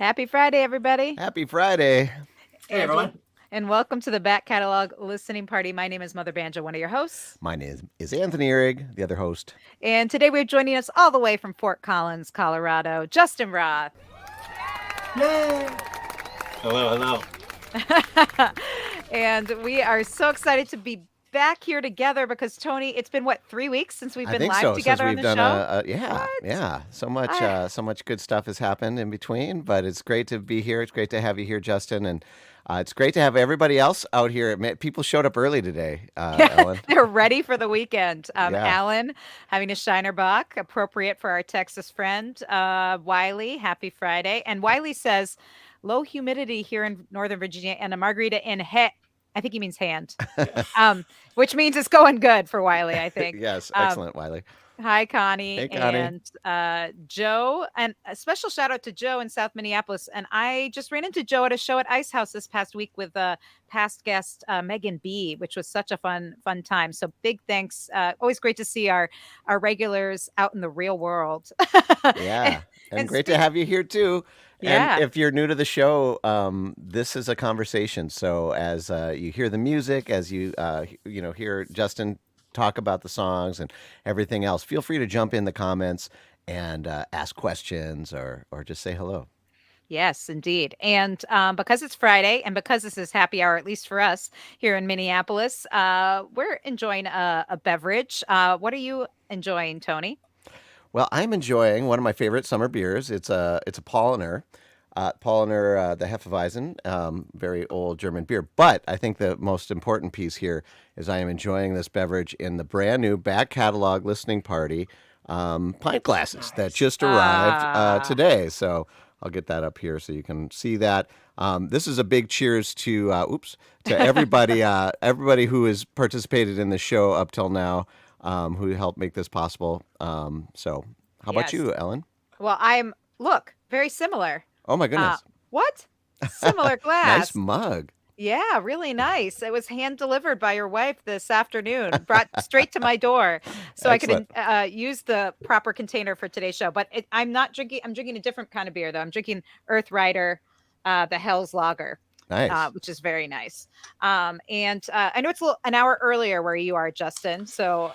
Happy Friday, everybody. Happy Friday. Hey, And, everyone. and welcome to the back catalog listening party. My name is Mother Banjo, one of your hosts. My name is Anthony Ihrig, the other host. And today we're joining us all the way from Fort Collins, Colorado, Justin Roth. Yay! Hello, hello. And we are so excited to be back here together because Tony, it's been what, 3 weeks since we've I been think live so. Since together on we've the done show? yeah, What? yeah. I, So much good stuff has happened in between. But it's great to be here. It's great to have you here, Justin, and it's great to have everybody else out here. People showed up early today, Yeah, Ellen. they're ready for the weekend. Yeah. Alan having a Shiner Bock, appropriate for our Texas friend. Wiley, happy Friday. And Wiley says, low humidity here in Northern Virginia and a margarita in head. I think he means hand, which means it's going good for Wiley, I think. Yes, Um, excellent, Wiley. Hi, Connie Hey, Connie. and Joe, and a special shout out to Joe in South Minneapolis. And I just ran into Joe at a show at Ice House this past week with past guest Megan B, which was such a fun time. So big thanks. Always great to see our regulars out in the real world. and, Yeah, and and great to speak, have you here too. And yeah, if you're new to the show, this is a conversation. So as you hear the music, as you hear Justin talk about the songs and everything else, feel free to jump in the comments and ask questions or just say hello. yes, indeed. And because it's Friday and because this is happy hour, at least for us here in Minneapolis, we're enjoying a beverage. What are you enjoying, Tony? Well, I'm enjoying one of my favorite summer beers. It's a Paulaner. Paulaner, the Hefeweizen, very old German beer. But I think the most important piece here is I am enjoying this beverage in the brand new back catalog listening party pint glasses that Nice. just arrived Ah, today. So I'll get that up here so you can see that. This is a big cheers to to everybody everybody who has participated in the show up till now, who helped make this possible. So how about yes. you, Ellen? Well, I'm look very similar. Oh my Uh, goodness. what? Similar Nice glass. mug. Yeah, really nice. It was hand delivered by your wife this afternoon, brought straight to my door, so I could Excellent. use the proper container for today's show. But I'm not drinking. I'm drinking a different kind of beer though. I'm drinking Earth Rider, the Hell's Lager, Nice. which is very nice. And I know it's an hour earlier where you are, Justin. So,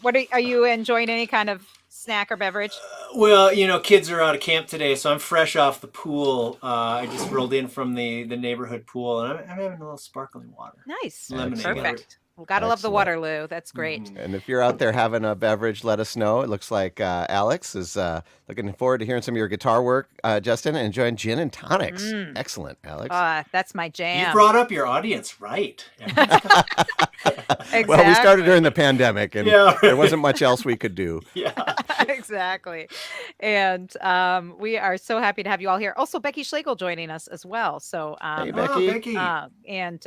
what are you enjoying? Any kind of snack or beverage? Well, kids are out of camp today, so I'm fresh off the pool. I just rolled in from the neighborhood pool, and I'm having a little sparkling water, Nice, lemonade. Excellent. perfect. Well, gotta love the Excellent. Waterloo. That's great. Mm-hmm. And if you're out there having a beverage, let us know. It looks like Alex is looking forward to hearing some of your guitar work, Justin, and enjoying gin and tonics. Mm. Excellent, Alex. That's my You jam. brought up your audience right. Well, we started Exactly. during the pandemic, and Yeah, there right. wasn't much else we could do. Yeah. Exactly. And we are so happy to have you all here. Also, Becky Schlegel joining us as well. So, Hey, Oh, Becky. Becky. and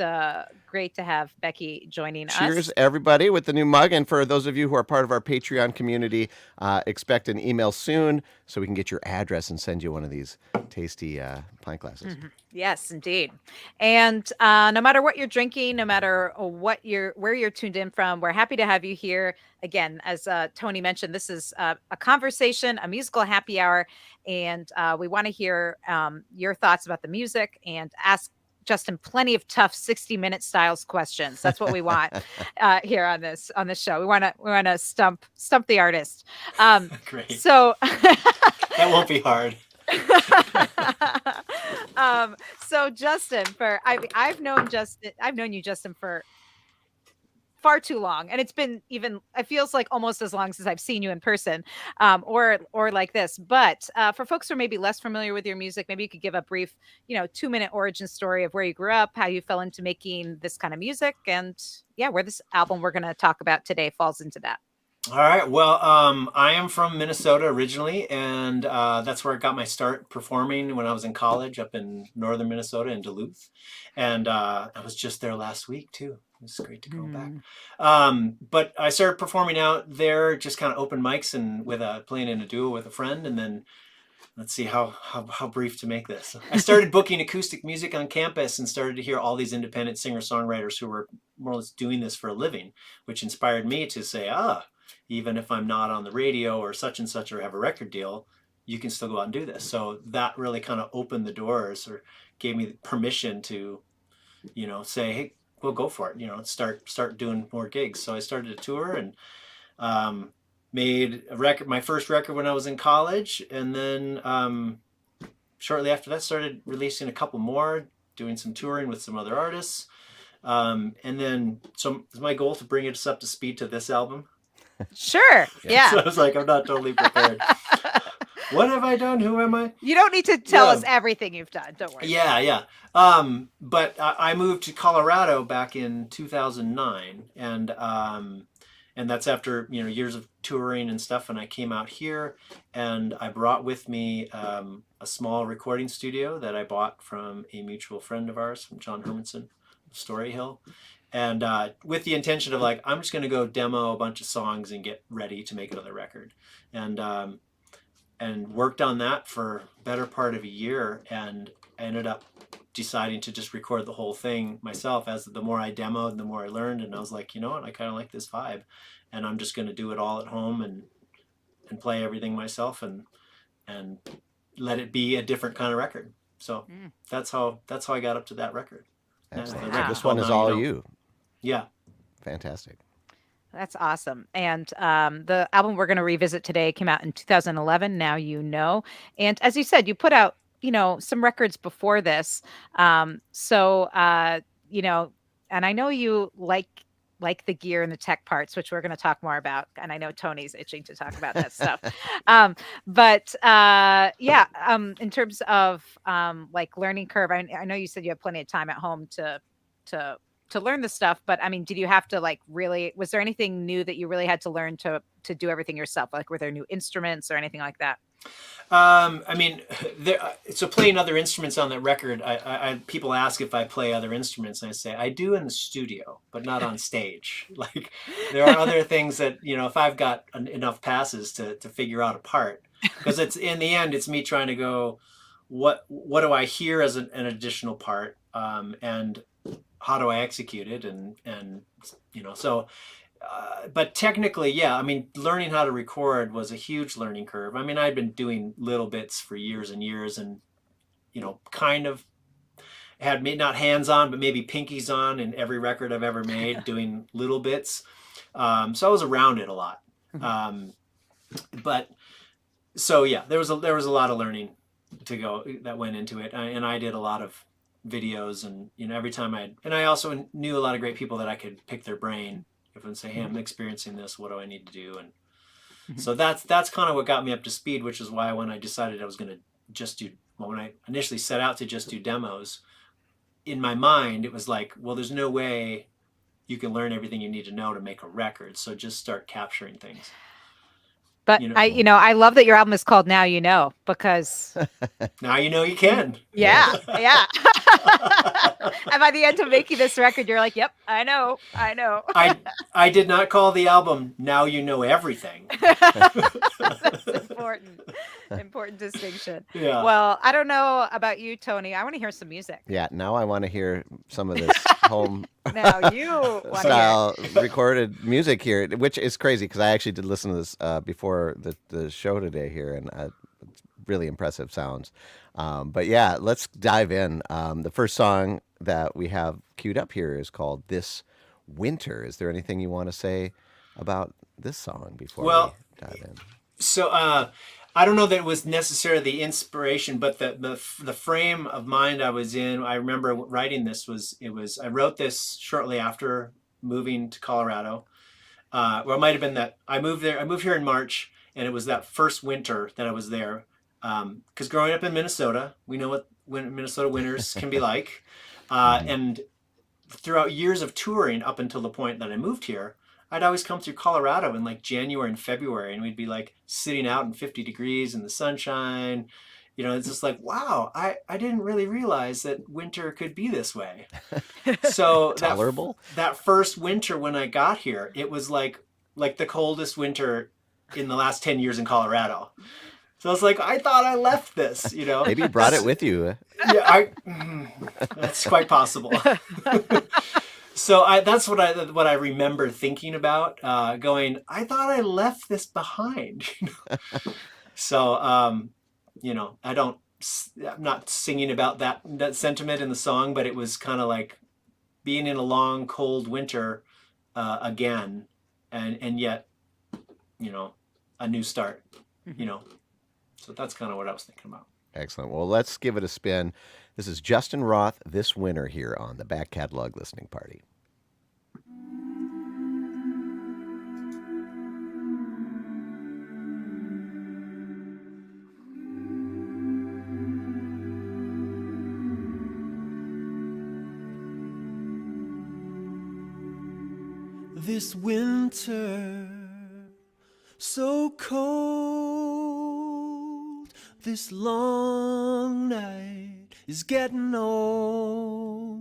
great to have Becky joining Cheers, us. everybody, with the new mug. And for those of you who are part of our Patreon community, expect an email soon so we can get your address and send you one of these tasty pint glasses. Yes, indeed. And no matter what you're drinking, no matter where you're tuned in from, we're happy to have you here. Again, as Tony mentioned, this is a conversation, a musical happy hour, and we want to hear your thoughts about the music and ask Justin plenty of tough 60-minute styles questions. That's what we want here on this show. We want to stump the artist. Great. So. That won't be hard. So Justin, I've known you, Justin, for far too long, and it's been even it feels like almost as long since I've seen you in person, or like this. But for folks who are maybe less familiar with your music, maybe you could give a brief, 2-minute origin story of where you grew up, how you fell into making this kind of music, and yeah, where this album we're going to talk about today falls into that. All right. Well, I am from Minnesota originally, and that's where I got my start performing when I was in college up in northern Minnesota in Duluth. And I was just there last week too. It was great to go back. But I started performing out there, just kind of open mics and playing in a duo with a friend. And then let's see how brief to make this. I started booking acoustic music on campus and started to hear all these independent singer-songwriters who were more or less doing this for a living, which inspired me to say, even if I'm not on the radio or such and such or have a record deal, you can still go out and do this. So that really kind of opened the doors, or gave me permission to, say, hey, we'll go for it. Start doing more gigs. So I started a tour, and made a record, my first record, when I was in college, and then shortly after that started releasing a couple more, doing some touring with some other artists. And then, so it's my goal to bring us up to speed to this album. Sure. Yeah. So I was like, I'm not totally prepared. What have I done? Who am I? You don't need to tell us everything you've done. Don't worry. Yeah. But I moved to Colorado back in 2009, and that's after years of touring and stuff. And I came out here, and I brought with me a small recording studio that I bought from a mutual friend of ours, from John Hermanson of Story Hill. And with the intention of, like, I'm just going to go demo a bunch of songs and get ready to make another record. And worked on that for better part of a year, and I ended up deciding to just record the whole thing myself. As the more I demoed, the more I learned, and I was like, you know what, I kind of like this vibe, and I'm just going to do it all at home and play everything myself, and let it be a different kind of record. So that's how I got up to that record. Excellent. Wow. This one is all you. Yeah. Fantastic. That's awesome. And the album we're going to revisit today came out in 2011. Now you know. And as you said, you put out, some records before this. And I know you like the gear and the tech parts, which we're going to talk more about. And I know Tony's itching to talk about that stuff. In terms of like learning curve, I know you said you have plenty of time at home to learn this stuff, but I mean, did you have to was there anything new that you really had to learn to do everything yourself? Like, were there new instruments or anything like that? So playing other instruments on that record, people ask if I play other instruments, and I say I do in the studio, but not on stage. Like, there are other things that, if I've got enough passes to figure out a part, because it's, in the end, it's me trying to go, what do I hear as an additional part, and how do I execute it, and but technically, yeah, I mean, learning how to record was a huge learning curve. I mean, I'd been doing little bits for years and years, and kind of had not hands on, but maybe pinkies on in every record I've ever made, doing little bits. So I was around it a lot. But so yeah, there was a lot of learning that went into it, and I did a lot of videos, and every time I also knew a lot of great people that I could pick their brain and say, hey, I'm experiencing this, what do I need to do? And so that's kind of what got me up to speed, which is why when I decided I was going to when I initially set out to just do demos, in my mind it was like, well, there's no way you can learn everything you need to know to make a record, so just start capturing things. But I love that your album is called Now You Know, because now you can. Yeah. And by the end of making this record, you're like, yep, I know. I did not call the album Now You Know Everything. That's important distinction. Yeah. Well, I don't know about you, Tony. I want to hear some music. Yeah, now I want to hear some of this home now you style recorded music here, which is crazy because I actually did listen to this before the show today here, and it's really impressive sounds. But yeah, let's dive in. The first song that we have queued up here is called This Winter. Is there anything you want to say about this song before we dive in? So I don't know that it was necessarily the inspiration, but the frame of mind I was in. I remember writing this I wrote this shortly after moving to Colorado. Well, it might have been that I moved here in March, and it was that first winter that I was there. Because growing up in Minnesota, we know what Minnesota winters can be like. And throughout years of touring up until the point that I moved here, I'd always come through Colorado in like January and February, and we'd be like sitting out in 50 degrees in the sunshine. It's just like, wow, I didn't really realize that winter could be this way. So tolerable. That first winter when I got here, it was like the coldest winter in the last 10 years in Colorado. So I was like, I thought I left this, Maybe you brought it with you. Yeah, that's quite possible. So that's what I remember thinking about, going, I thought I left this behind. So I don't, I'm not singing about that sentiment in the song, but it was kind of like being in a long, cold winter again, and yet, a new start, you Mhm. know. So that's kind of what I was thinking about. Excellent. Well, let's give it a spin. This is Justin Roth this winter here on the Back Catalog Listening Party. This winter, so cold, this long night is getting old.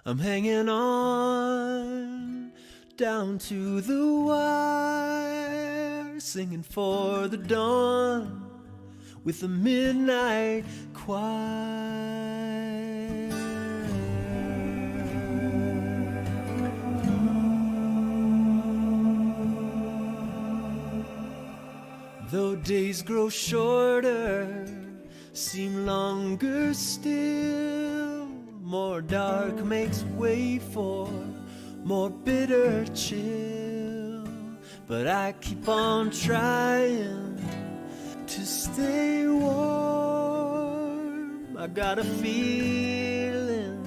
I'm hanging on down to the wire, singing for the dawn with the midnight choir. Though days grow shorter, seem longer still, more dark makes way for more bitter chill. But I keep on trying to stay warm. I got a feeling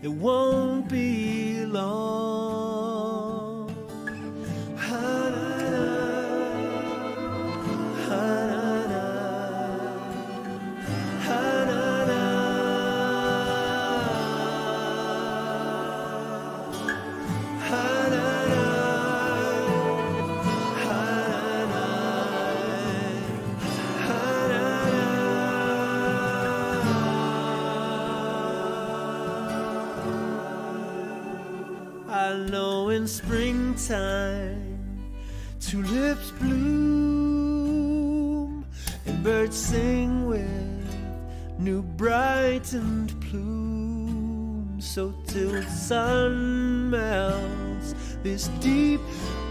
it won't be long. I know in springtime tulips bloom and birds sing with new brightened plumes. So till the sun melts this deep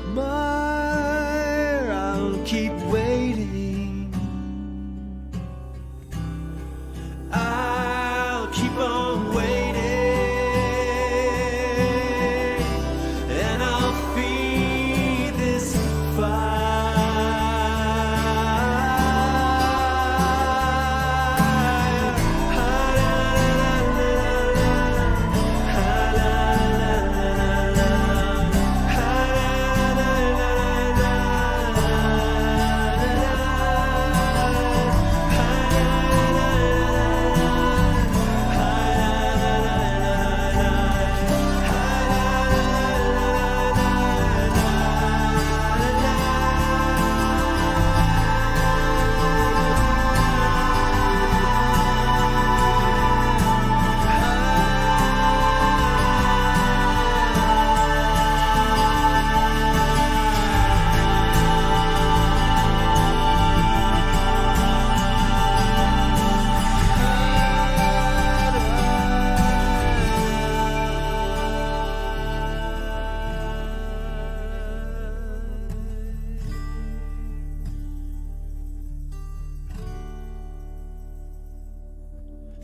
mire, I'll keep waiting. I'll keep on waiting.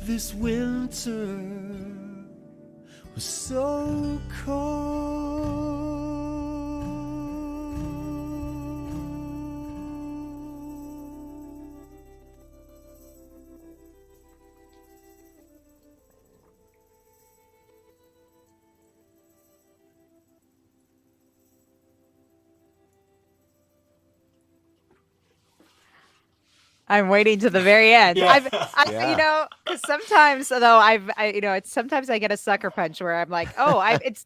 This winter was so cold. I'm waiting to the very end. Yeah. Yeah. Because sometimes, though, it's sometimes I get a sucker punch where I'm like, oh, it's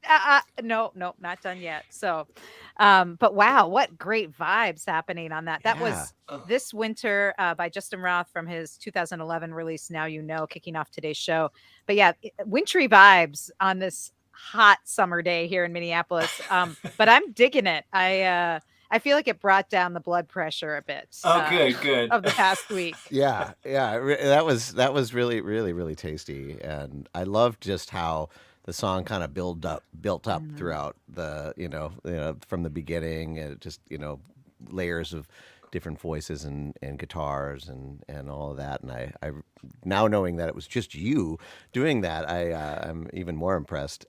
no, no, not done yet. So, but wow, what great vibes happening on that. That Yeah. was This Winter by Justin Roth from his 2011 release. Now you know, kicking off today's show. But yeah, wintry vibes on this hot summer day here in Minneapolis. But I'm digging it. I feel like it brought down the blood pressure a bit. Oh, good. Of the past week. Yeah, yeah, that was really, really, really tasty, and I loved just how the song kind of built up Mhm. throughout the from the beginning, and just layers of different voices and guitars and all of that. And I now knowing that it was just you doing that, I'm even more impressed.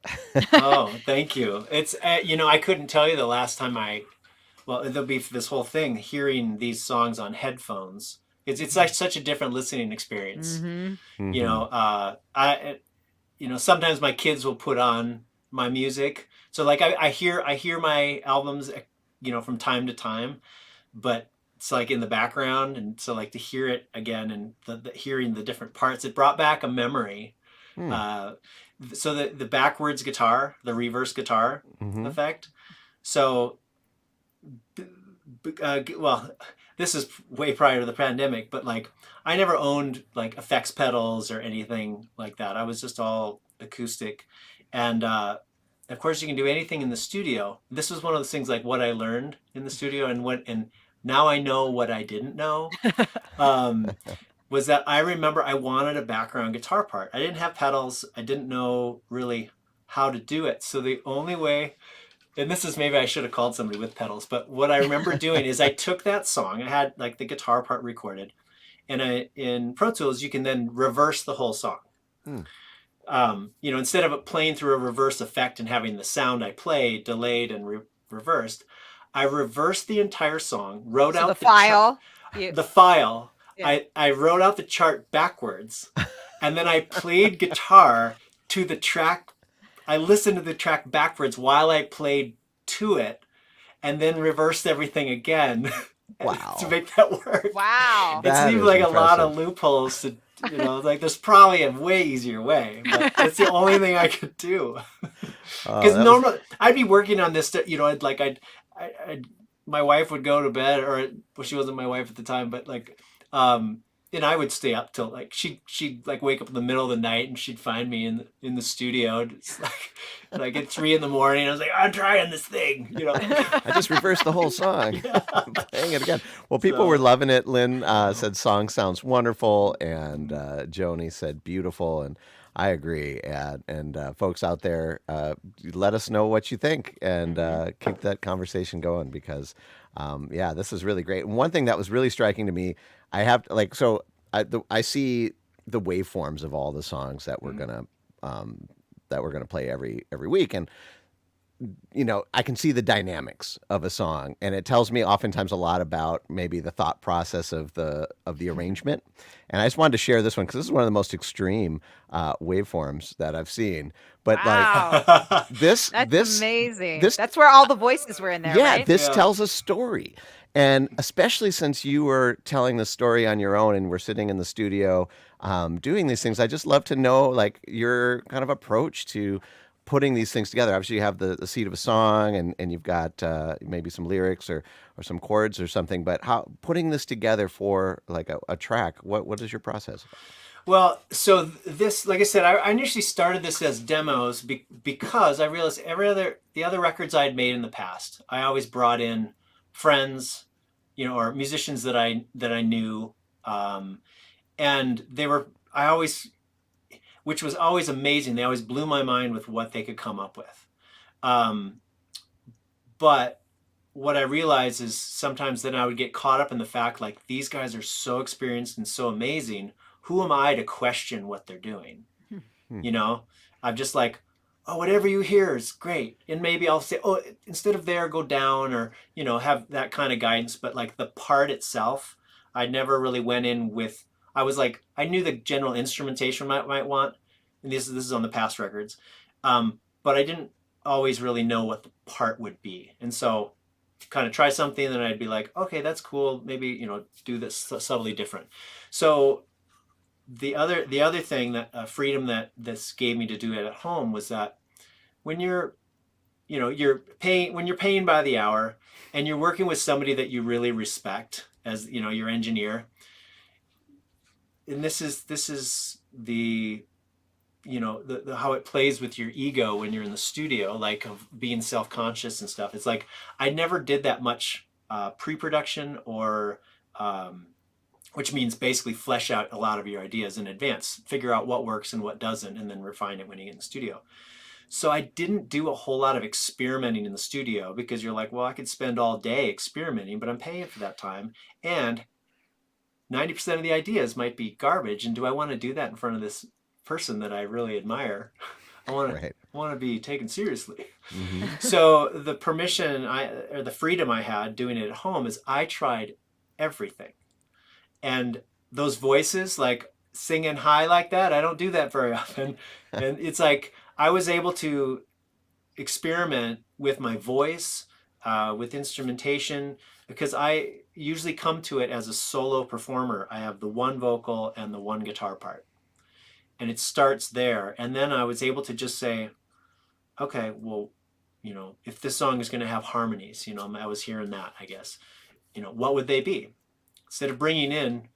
Oh, thank you. It's I couldn't tell you the last time well, there'll be this whole thing hearing these songs on headphones. It's like such a different listening experience. Mm-hmm. You Hmm. know, sometimes my kids will put on my music. So like I hear my albums, from time to time, but it's like in the background, and so like to hear it again and the hearing the different parts, it brought back a memory. Hmm. Uh, so the backwards guitar, the reverse guitar Hmm. effect. So, well, this is way prior to the pandemic, but like I never owned like effects pedals or anything like that. I was just all acoustic, and of course you can do anything in the studio. This was one of those things like what I learned in the studio, and now I know what I didn't know. Um, was that I remember I wanted a background guitar part. I didn't have pedals. I didn't know really how to do it. So the only way, and this is maybe I should have called somebody with pedals, but what I remember doing is I took that song, I had like the guitar part recorded, and in Pro Tools, you can then reverse the whole song. Hmm. Instead of it playing through a reverse effect and having the sound I played delayed and reversed, I reversed the entire song, wrote So the out file, you, the file. yeah. I wrote out the chart backwards, and then I played guitar to the track. I listened to the track backwards while I played to it, and then reversed everything again Wow. to make that work. Wow. It That seemed is like a lot impressive. of loopholes to, like there's probably a way easier way, but it's the only thing I could do. Because That was normally I'd be working on this, I'd my wife would go to bed, or well, she wasn't my wife at the time, but like, and I would stay up till like she'd like wake up in the middle of the night and she'd find me in the studio. It's like at 3 in the morning. I was like, I'm trying this thing. I just reversed the whole song. Yeah. Playing it again. Well, people were So, loving it. Lynn said song sounds wonderful, and Joni said beautiful, and I agree. And folks out there, let us know what you think, and Mhm. keep that conversation going because, yeah, this is really great. And one thing that was really striking to me, I have like so I see the waveforms of all the songs um, that we're gonna play every week, and I can see the dynamics of a song, and it tells me oftentimes a lot about maybe the thought process of the arrangement. And I just wanted to share this one because this is one of the most extreme waveforms that I've seen. But like Wow. this, That's this, amazing. this, That's where all the voices were in there, yeah, right? this yeah. tells a story. And especially since you were telling the story on your own, and we're sitting in the studio doing these things, I just love to know like your kind of approach to putting these things together. Obviously, you have the seed of a song, and you've got maybe some lyrics or some chords or something. But how putting this together for like a track? What is your process? Well, so this, like I said, I initially started this as demos because I realized the other records I had made in the past, I always brought in friends, or musicians that I knew, um, and I always, which was always amazing. They always blew my mind with what they could come up with. Um, but what I realized is sometimes then I would get caught up in the fact like these guys are so experienced and so amazing. Who am I to question what they're doing? Hmm. I'm just like, oh, whatever you hear is great. And maybe I'll say, oh, instead of there, go down, or, have that kind of guidance. But like the part itself, I never really went in with, I was like, I knew the general instrumentation might want. And this is on the past records. But I didn't always really know what the part would be. And so kind of try something, and then I'd be like, okay, that's cool. Maybe, do this subtly different. So the other thing that freedom that this gave me to do it at home was that when you're paying by the hour, and you're working with somebody that you really respect as your engineer, and this is the how it plays with your ego when you're in the studio, like of being self-conscious and stuff. It's like I never did that much pre-production, or which means basically flesh out a lot of your ideas in advance, figure out what works and what doesn't, and then refine it when you get in the studio. So I didn't do a whole lot of experimenting in the studio because you're like, well, I could spend all day experimenting, but I'm paying for that time. And 90% of the ideas might be garbage. And do I want to do that in front of this person that I really admire? I want to be taken seriously. Mm-hmm. So the or the freedom I had doing it at home is I tried everything. And those voices, like singing high like that, I don't do that very often. And it's like I was able to experiment with my voice, with instrumentation, because I usually come to it as a solo performer. I have the one vocal and the one guitar part. And it starts there. And then I was able to just say, okay, well, if this song is going to have harmonies, I was hearing that, I guess, what would they be? Instead of bringing in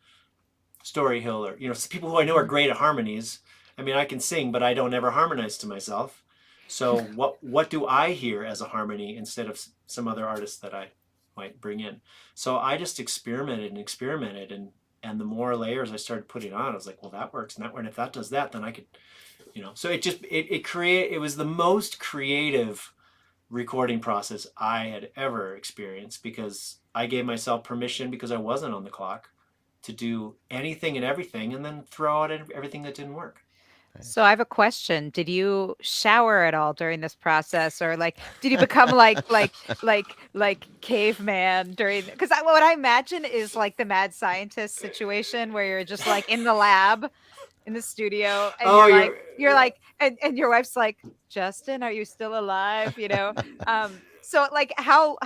Story Hill or, people who I know are great at harmonies. I mean, I can sing, but I don't ever harmonize to myself. So what do I hear as a harmony instead of some other artists that I might bring in? So I just experimented and the more layers I started putting on, I was like, well, that works. And if that does that, then I could, so it was the most creative recording process I had ever experienced because I gave myself permission because I wasn't on the clock to do anything and everything and then throw out everything that didn't work. So I have a question. Did you shower at all during this process, or did you become like caveman during? Because what I imagine is like the mad scientist situation where you're just like in the lab, in the studio, and and your wife's like, Justin, are you still alive? So like how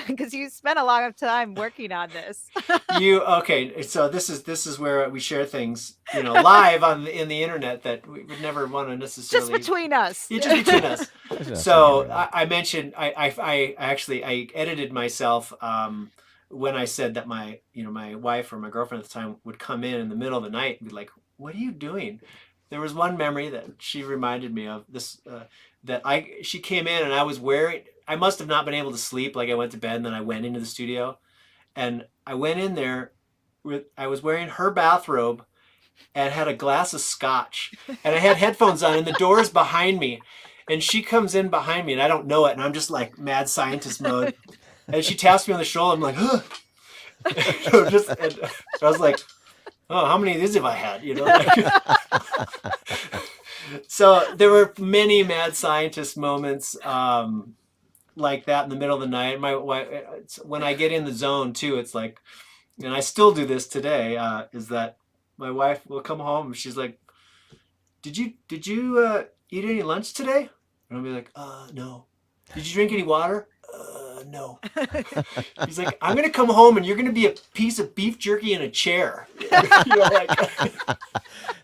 because you spent a lot of time working on this. Okay, so this is where we share things, live in the internet that we would never want to necessarily just between us. Yeah, just between us. So I mentioned I actually edited myself when I said that my wife or my girlfriend at the time would come in the middle of the night and be like, what are you doing? There was one memory that she reminded me of this she came in and I must have not been able to sleep. Like I went to bed and then I went into the studio and I went in there I was wearing her bathrobe and had a glass of scotch and I had headphones on and the door's behind me and she comes in behind me and I don't know it and I'm just like mad scientist mode and she taps me on the shoulder. I'm like, huh. So I was like, oh, how many of these have I had? So there were many mad scientist moments like that in the middle of the night. My wife, when I get in the zone too, it's like, and I still do this today, is that my wife will come home and she's like, did you eat any lunch today? And I'll be like, no. Did you drink any water? No. He's like, I'm going to come home and you're going to be a piece of beef jerky in a chair.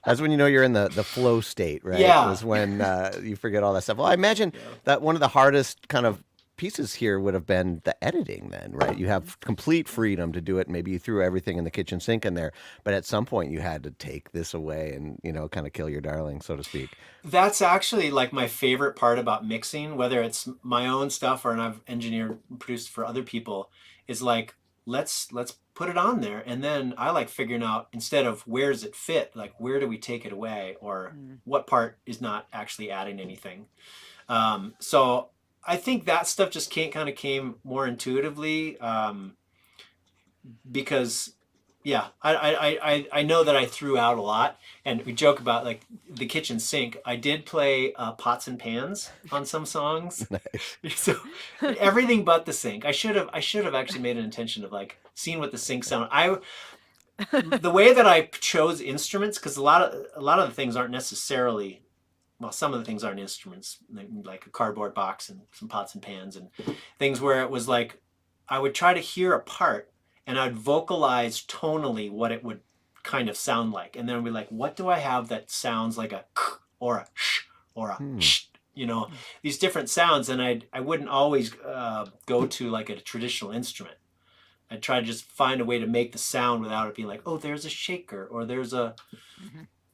That's when you're in the flow state, right? Yeah. Is when you forget all that stuff. Well, I imagine that one of the hardest kind of pieces here would have been the editing then, right? You have complete freedom to do it. Maybe you threw everything in the kitchen sink in there, but at some point you had to take this away and, kind of kill your darling, so to speak. That's actually like my favorite part about mixing, whether it's my own stuff or I've engineered and produced for other people, is like, let's put it on there. And then I like figuring out, instead of where does it fit, like where do we take it away or what part is not actually adding anything. So I think that stuff just kind of came more intuitively because, yeah, I know that I threw out a lot, and we joke about like the kitchen sink. I did play pots and pans on some songs, Nice. so everything but the sink. I should have actually made an intention of like seeing what the sink sounded. The way that I chose instruments, because a lot of the things aren't necessarily. Well, some of the things aren't instruments, like a cardboard box and some pots and pans and things where it was like, I would try to hear a part and I'd vocalize tonally what it would kind of sound like. And then I'd be like, what do I have that sounds like a k or a sh or a sh, these different sounds. And I wouldn't always go to like a traditional instrument. I'd try to just find a way to make the sound without it being like, oh, there's a shaker or there's a...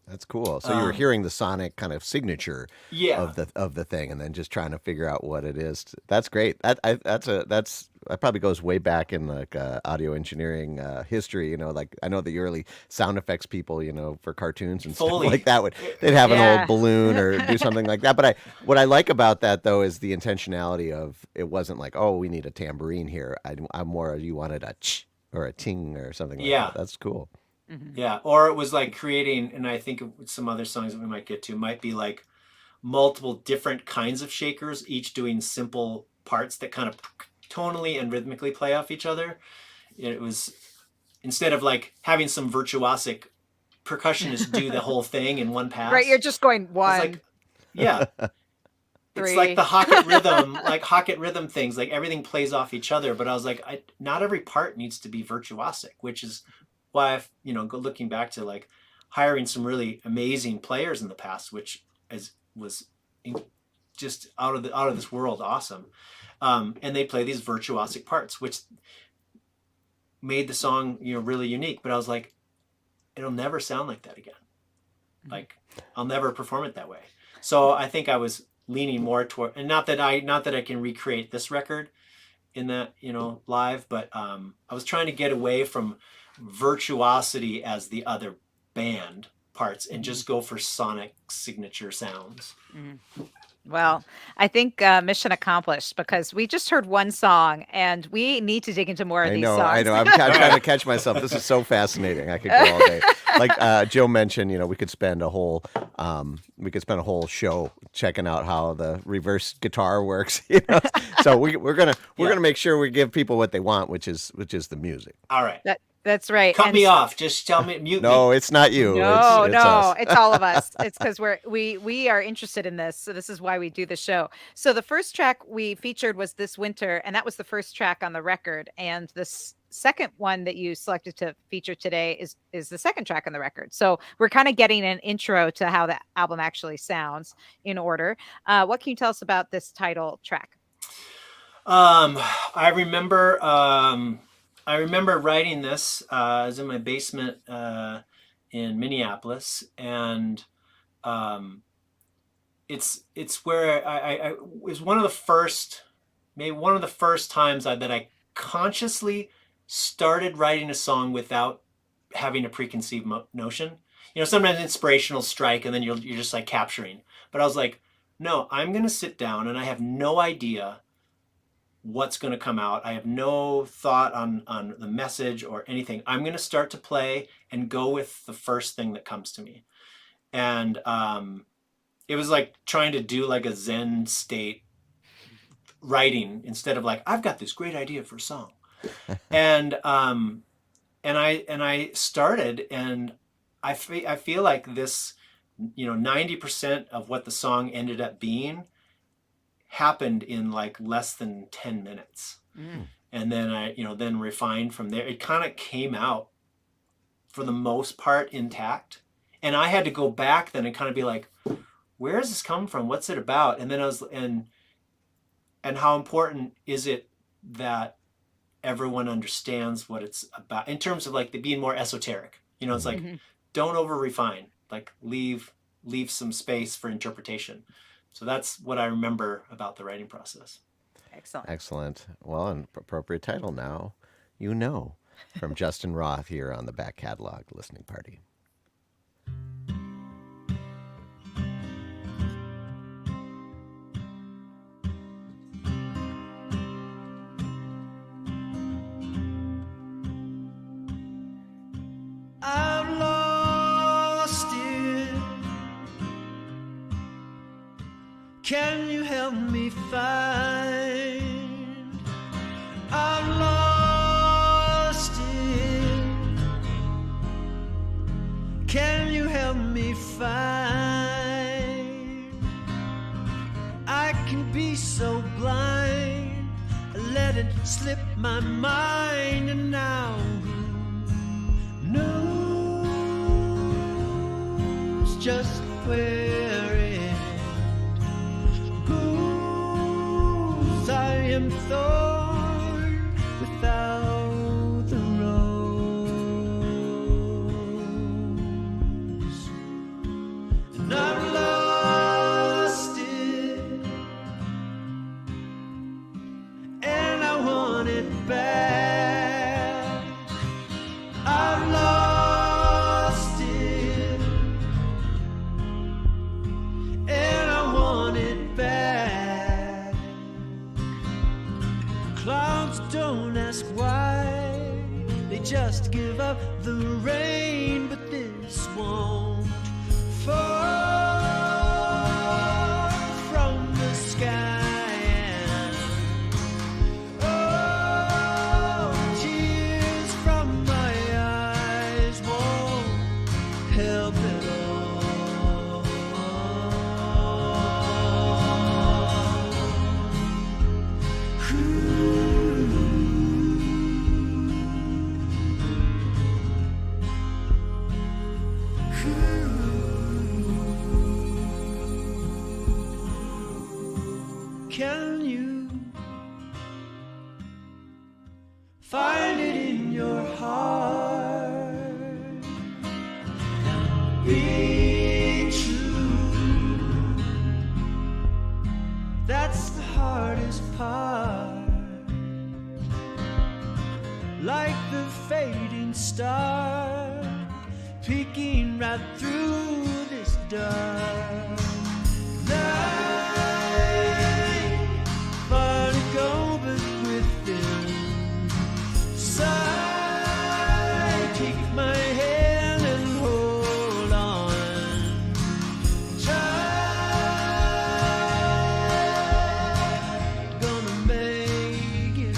That's cool. So you were hearing the sonic kind of signature Yeah. of the thing, and then just trying to figure out what it is. That's great. That's that probably goes way back in like audio engineering history. Like I know the early sound effects people, for cartoons and stuff Foley. like that they'd have an Yeah. old balloon or do something like that. But what I like about that though is the intentionality of it wasn't like, oh, we need a tambourine here. I'm more you wanted a ch or a ting or something like Yeah. that. That's cool. Yeah. Or it was like creating, and I think some other songs that we might get to might be like multiple different kinds of shakers, each doing simple parts that kind of tonally and rhythmically play off each other. It was, instead of like having some virtuosic percussionist do the whole thing in one pass. Right, you're just going It's one, like, yeah. It's three. like the Hocket rhythm, like Hocket rhythm things, like everything plays off each other. But I was like, not every part needs to be virtuosic, which is why I've, looking back to like hiring some really amazing players in the past, which was just out of this world awesome. And they play these virtuosic parts, which made the song, really unique. But I was like, it'll never sound like that again. Like I'll never perform it that way. So I think I was leaning more toward, and not that I can recreate this record in that, live, but I was trying to get away from virtuosity as the other band parts and just go for sonic signature sounds. Well, I think mission accomplished, because we just heard one song and we need to dig into more of I these know, songs. I know. I'm trying to catch myself. This is so fascinating. I could go all day. Like Joe mentioned, we could spend a whole show checking out how the reverse guitar works. So we're gonna make sure we give people what they want, which is the music. All right. That's right. Cut And me off. Just tell me, mute No, me. it's not you. No, it's us. it's all of us. It's because we are interested in this. So this is why we do the show. So the first track we featured was This Winter, and that was the first track on the record. And this second one that you selected to feature today is the second track on the record. So we're kind of getting an intro to how the album actually sounds in order. What can you tell us about this title track? I remember writing this. I was in my basement in Minneapolis, and it's where I it was one of the first times that I consciously started writing a song without having a preconceived notion. Sometimes inspirational strike, and then you're just like capturing. But I was like, no, I'm gonna sit down, and I have no idea what's going to come out. I have no thought on the message or anything. I'm going to start to play and go with the first thing that comes to me. And it was like trying to do like a Zen state writing, instead of like, I've got this great idea for a song. And I started, and I feel like this, 90% of what the song ended up being happened in like less than 10 minutes. And then I then refined from there. It kind of came out for the most part intact, and I had to go back then and kind of be like, where does this come from, what's it about? And then I was and how important is it that everyone understands what it's about, in terms of like the being more esoteric. It's like, don't over refine, like leave some space for interpretation. So that's what I remember about the writing process. Excellent. Well, an appropriate title now, from Justin Roth here on the Back Catalog Listening Party. I've lost it. Can you help me find? I've lost it. Can you help me find? I can be so blind, I let it slip my mind, and now who knows just where it goes? I am thorn without the rose, and I've lost it, and I want it ask why they just give up the rain, but this won't fall from the sky. And, oh, tears from my eyes won't help at all. Can you find it in your heart and be true? That's the hardest part. Like the fading star peeking right through this dark night. Far to go, but within sight. Take my hand and hold on tight. Gonna make it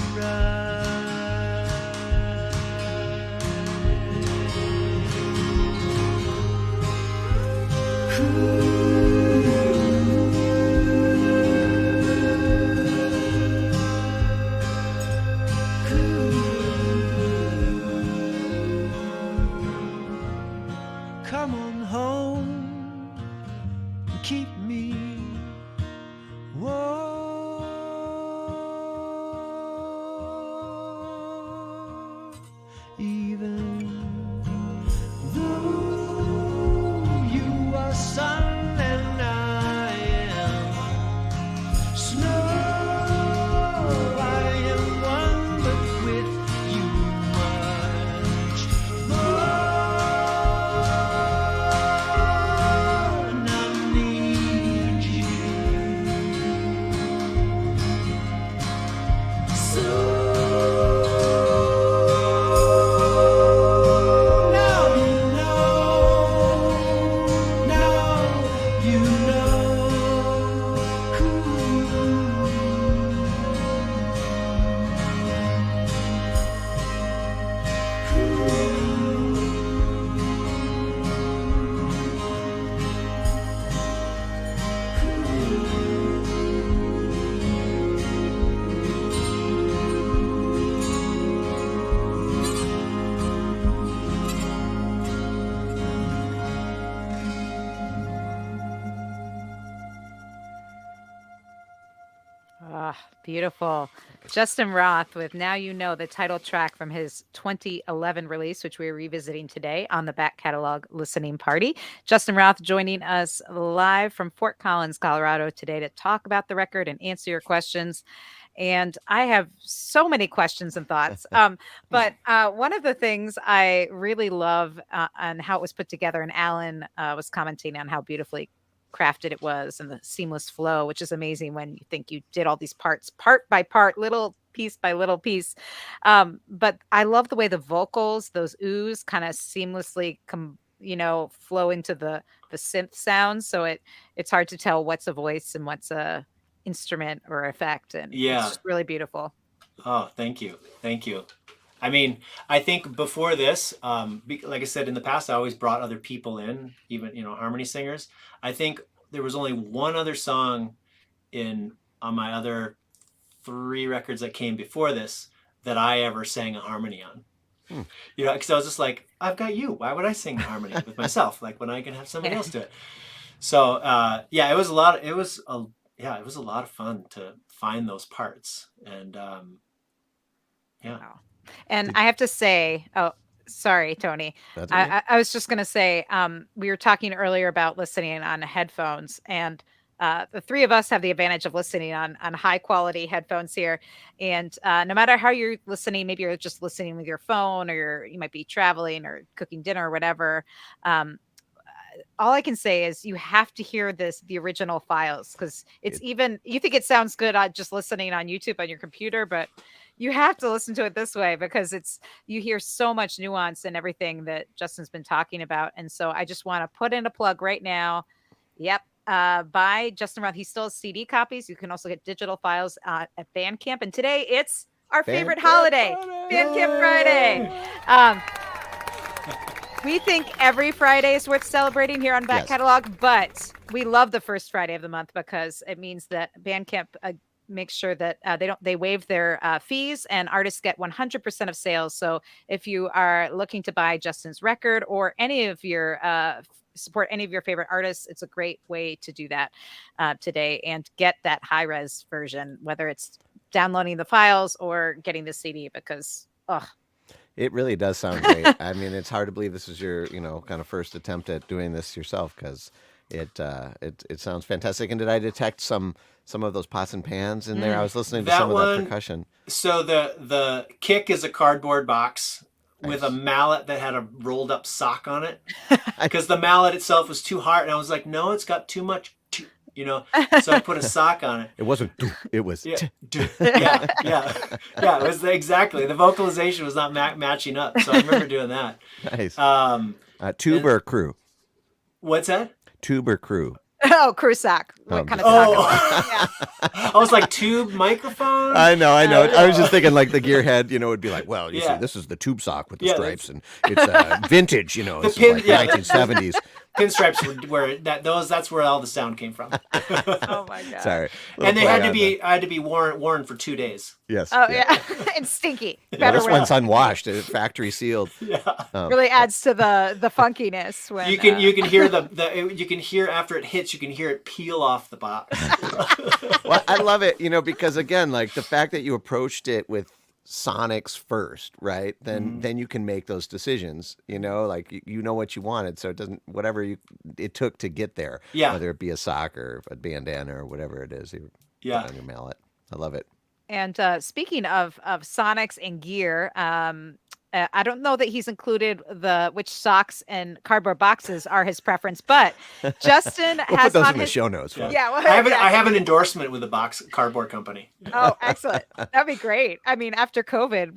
come on home and keep me warm, even though you are sun and I am snow. I am one, but with you much more, and I need you so. Now you know, now you Ah, beautiful. Justin Roth with Now You Know, the title track from his 2011 release, which we're revisiting today on the back catalog listening party. Justin Roth joining us live from Fort Collins, Colorado today to talk about the record and answer your questions. And I have so many questions and thoughts. But one of the things I really love on how it was put together, and Alan was commenting on how beautifully crafted it was and the seamless flow, which is amazing when you think you did all these parts part by part, little piece by little piece. But I love the way the vocals, those oohs, kind of seamlessly flow into the synth sounds. So it's hard to tell what's a voice and what's a instrument or effect, and it's Yeah. just really beautiful. Oh, thank you. Thank you. I mean, I think before this, like I said, in the past, I always brought other people in, even, harmony singers. I think there was only one other song on my other 3 records that came before this that I ever sang a harmony on. Because I was just like, I've got you. Why would I sing harmony with myself? Like when I can have somebody else do it. So yeah, it was a lot. It was a lot of fun to find those parts, and yeah. Wow. And I have to say, oh, sorry, Tony. That's okay. I was just going to say, we were talking earlier about listening on headphones, and the three of us have the advantage of listening on high quality headphones here. And no matter how you're listening, maybe you're just listening with your phone, or you might be traveling or cooking dinner or whatever. All I can say is you have to hear the original files, because you think it sounds good just listening on YouTube on your computer, but You have to listen to it this way because you hear so much nuance in everything that Justin's been talking about. And so I just want to put in a plug right now. Yep. By Justin Roth. He still has CD copies. You can also get digital files at Bandcamp. And today it's our favorite holiday, Bandcamp Friday. Um, we think every Friday is worth celebrating here on Back Yes. Catalog, but we love the first Friday of the month because it means that Bandcamp makes sure that they waive their fees and artists get 100% of sales. So if you are looking to buy Justin's record or any of your support any of your favorite artists, it's a great way to do that today and get that high res version, whether it's downloading the files or getting the CD because It really does sound great. I mean, it's hard to believe this is your, kind of first attempt at doing this yourself because it sounds fantastic. And did I detect some of those pots and pans in there? I was listening to some of that percussion. So the kick is a cardboard box with a mallet that had a rolled up sock on it because the mallet itself was too hard, and I was like, no, it's got too much. So I put a sock on it. It wasn't. It was. Yeah. It was exactly the vocalization was not matching up. So I remember doing that. Nice. Tuber crew. What's that? Tuber crew. Oh, crew sock. What kind of sock? Yeah. I was like tube microphone. I know. I was just thinking like the gearhead, would be like, well, you see, this is the tube sock with the stripes, and it's vintage, this is like 1970s. Pinstripes were that's where all the sound came from. Oh my god! Sorry, and they had to be worn for 2 days. Yes. Oh yeah, and stinky. This one's unwashed, factory sealed. Yeah, really adds to the funkiness. When you can hear you can hear after it hits, you can hear it peel off the box. Well, I love it, because again, like the fact that you approached it with sonics first, right? Then you can make those decisions, like you know what you wanted, so it doesn't whatever it took to get there, whether it be a sock or a bandana or whatever it is you put on your mallet. I love it. And speaking of sonics and gear, I don't know that he's included which socks and cardboard boxes are his preference, but Justin we'll has put those on in the his show notes. Yeah, well, I have an endorsement with a cardboard company. Oh, excellent! That'd be great. I mean, after COVID,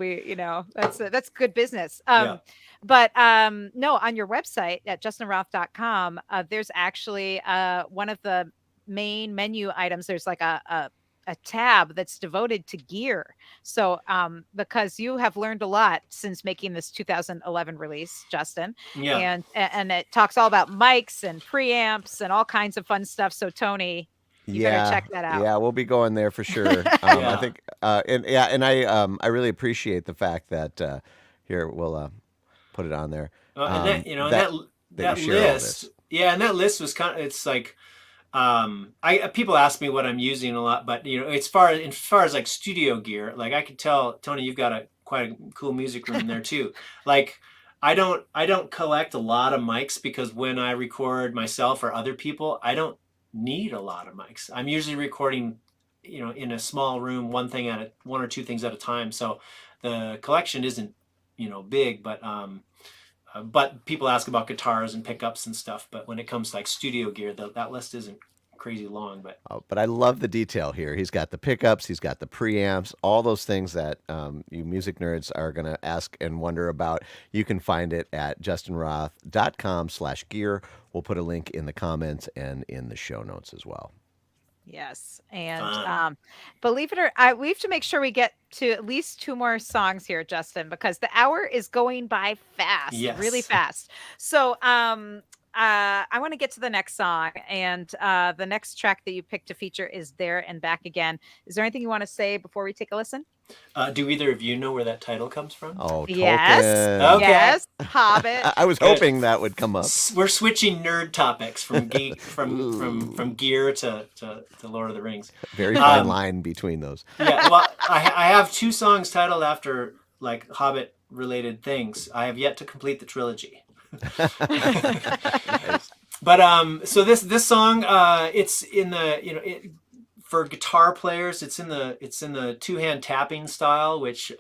that's good business. But no, on your website at justinroth.com, there's actually one of the main menu items. There's like a tab that's devoted to gear. So because you have learned a lot since making this 2011 release, Justin, and it talks all about mics and preamps and all kinds of fun stuff. So Tony, you better check that out. Yeah, we'll be going there for sure. I think and I really appreciate the fact that here we'll put it on there. And that list, and that list was it's like people ask me what I'm using a lot, but as far as like studio gear, like I could tell Tony, you've got quite a cool music room in there too. Like I don't collect a lot of mics because when I record myself or other people, I don't need a lot of mics. I'm usually recording, in a small room, one or two things at a time. So the collection isn't, big, but people ask about guitars and pickups and stuff. But when it comes to like studio gear, that list isn't crazy long. But I love the detail here. He's got the pickups, he's got the preamps, all those things that you music nerds are going to ask and wonder about. You can find it at justinroth.com/gear. We'll put a link in the comments and in the show notes as well. Yes. And believe it or we have to make sure we get to at least 2 more songs here, Justin, because the hour is going by fast, really fast. So I want to get to the next song, and the next track that you picked to feature is There and Back Again. Is there anything you want to say before we take a listen? Do either of you know where that title comes from? Oh, Tolkien. Yes. Okay. Yes. Hobbit. I was hoping that would come up. We're switching nerd topics from from gear to Lord of the Rings. Very fine line between those. Yeah, well, I have 2 songs titled after like Hobbit related things. I have yet to complete the trilogy. Nice. But so this song, it's in the for guitar players, it's in the 2-hand tapping style, which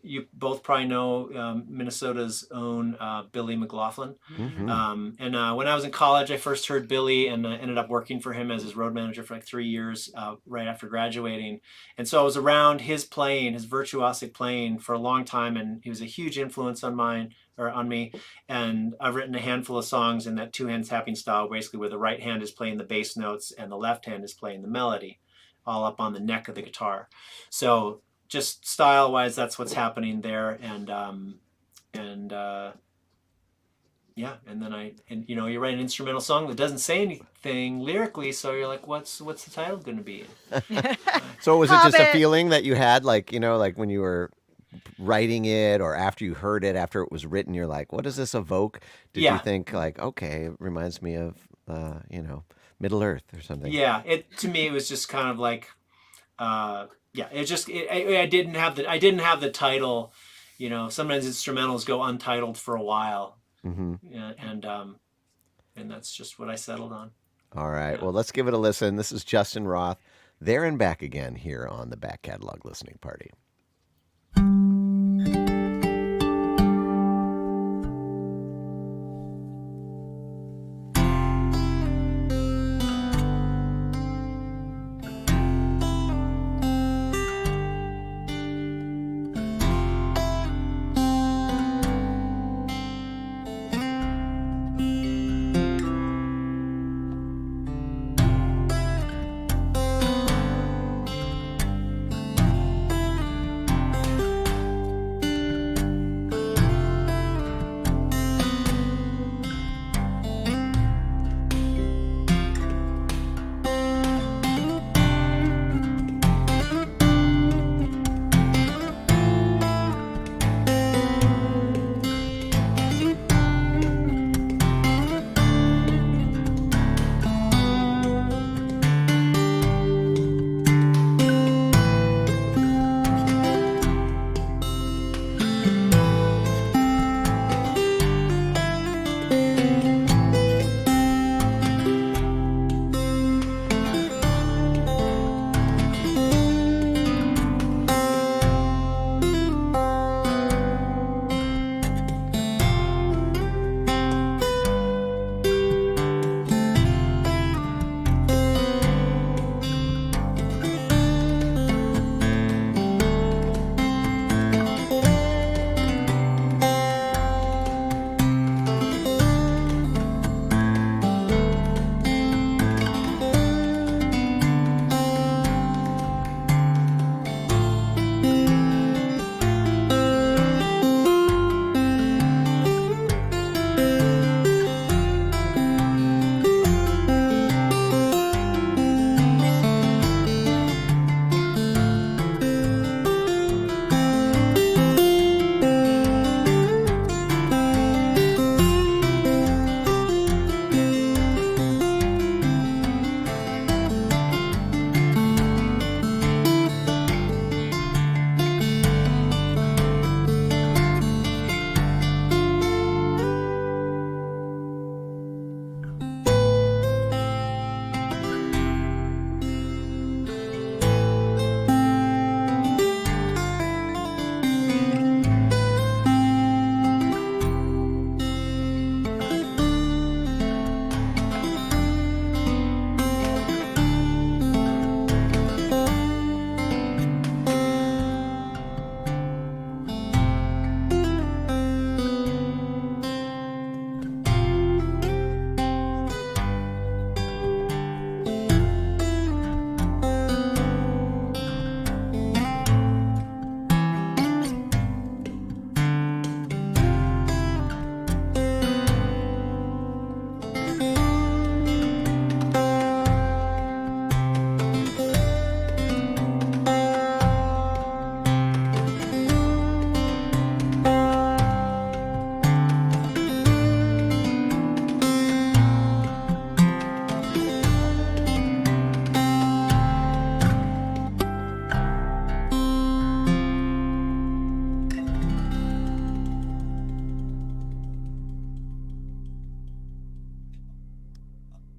you both probably know Minnesota's own Billy McLaughlin. Mm-hmm. And when I was in college, I first heard Billy, and I ended up working for him as his road manager for like 3 years right after graduating. And so I was around his playing, his virtuosic playing, for a long time, and he was a huge influence on me. And I've written a handful of songs in that two-hand tapping style, basically where the right hand is playing the bass notes and the left hand is playing the melody, all up on the neck of the guitar. So just style wise, that's what's happening there. And yeah, and then you write an instrumental song that doesn't say anything lyrically, so you're like, what's the title going to be? So was it just a Hobbit. feeling that you had, like, like when you were writing it, or after you heard it, after it was written, you're like, what does this evoke? Did you Yeah. think like, okay, it reminds me of, Middle Earth or something? Yeah, to me it was just kind of like, yeah, I didn't have the title. Sometimes instrumentals go untitled for a while. Mm-hmm. Yeah, and that's just what I settled on. All right. Yeah. Well, let's give it a listen. This is Justin Roth, there and back again here on the Back Catalog Listening Party.